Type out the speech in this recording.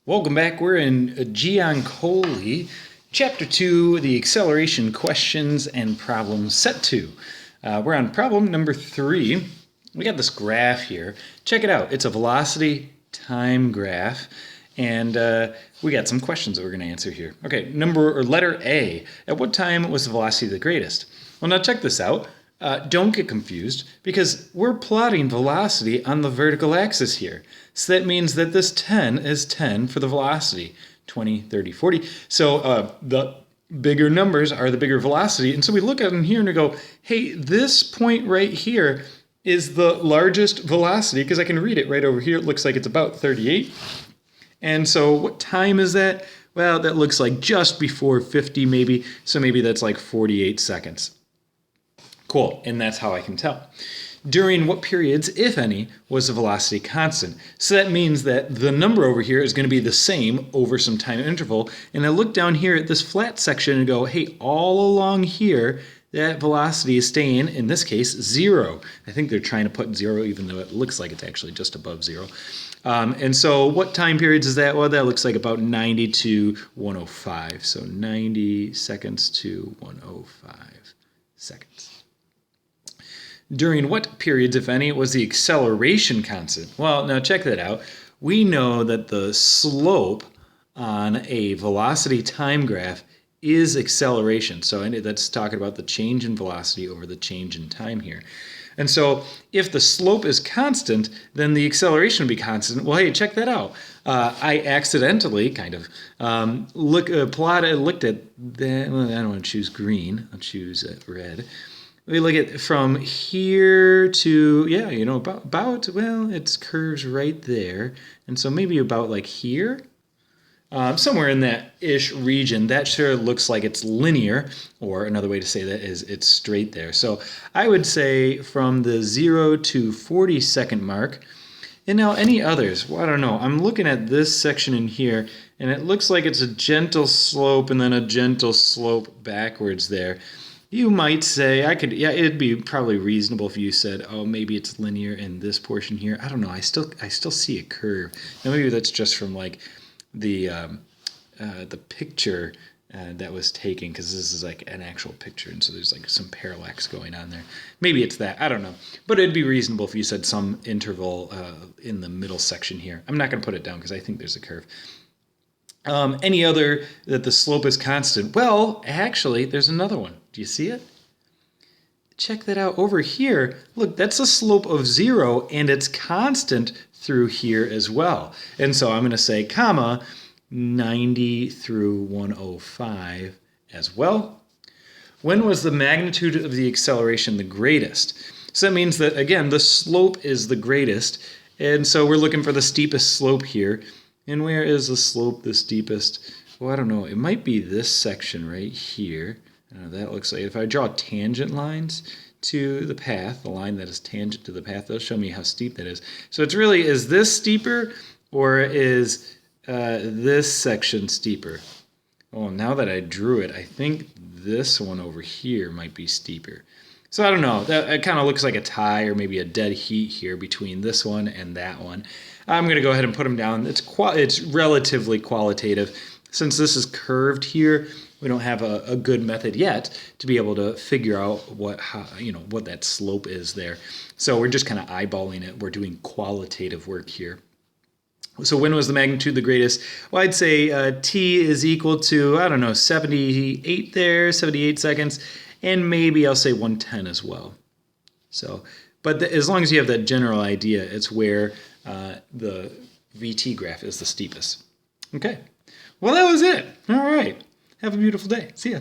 Welcome back. We're in Giancoli, Chapter 2, the acceleration questions and problems, set 2. We're on problem number 3. We got this graph here. Check it out. It's a velocity time graph, and we got some questions that we're going to answer here. Okay, letter A. At what time was the velocity the greatest? Well, now check this out. Don't get confused, because we're plotting velocity on the vertical axis here. So that means that this 10 is 10 for the velocity, 20, 30, 40. So the bigger numbers are the bigger velocity. And so we look at them here and we go, hey, this point right here is the largest velocity, because I can read it right over here. It looks like it's about 38. And so what time is that? Well, that looks like just before 50 maybe. So maybe that's like 48 seconds. Cool, and that's how I can tell. During what periods, if any, was the velocity constant? So that means that the number over here is going to be the same over some time interval. And I look down here at this flat section and go, hey, all along here, that velocity is staying, in this case, 0. I think they're trying to put 0, even though it looks like it's actually just above 0. And so what time periods is that? Well, that looks like about 90 to 105. So 90 seconds to 105 seconds. During what periods, if any, was the acceleration constant? Well, now check that out. We know that the slope on a velocity time graph is acceleration. So that's talking about the change in velocity over the change in time here. And so if the slope is constant, then the acceleration would be constant. Well, hey, check that out. I accidentally kind of looked at that. Well, I don't want to choose green. I'll choose red. We look at from here to, yeah, you know, about well, it's curves right there. And so maybe about like here, somewhere in that ish region, that sure looks like it's linear, or another way to say that is it's straight there. So I would say from the 0 to 40 second mark. And now any others, well, I don't know. I'm looking at this section in here, and it looks like it's a gentle slope and then a gentle slope backwards there. You might say, it'd be probably reasonable if you said, oh, maybe it's linear in this portion here. I don't know. I still see a curve. Now maybe that's just from like the picture that was taken, because this is like an actual picture, and so there's like some parallax going on there. Maybe it's that. I don't know. But it'd be reasonable if you said some interval in the middle section here. I'm not going to put it down because I think there's a curve. Any other that the slope is constant? Well, actually, there's another one. Do you see it? Check that out over here. Look, that's a slope of 0, and it's constant through here as well. And so I'm going to say, comma, 90 through 105 as well. When was the magnitude of the acceleration the greatest? So that means that, again, the slope is the greatest. And so we're looking for the steepest slope here. And where is the slope the steepest? Well, I don't know. It might be this section right here. That looks like, if I draw tangent lines to the path, the line that is tangent to the path, that'll show me how steep that is. So it's really, is this steeper, or is this section steeper? Well, now that I drew it, I think this one over here might be steeper. So I don't know. It kind of looks like a tie or maybe a dead heat here between this one and that one. I'm going to go ahead and put them down. It's relatively qualitative. Since this is curved here, we don't have a good method yet to be able to figure out what that slope is there. So we're just kind of eyeballing it. We're doing qualitative work here. So when was the magnitude the greatest? Well, I'd say t is equal to, I don't know, 78 there, 78 seconds. And maybe I'll say 110 as well. So, but as long as you have that general idea, it's where the VT graph is the steepest. Okay. Well, that was it. All right. Have a beautiful day. See ya.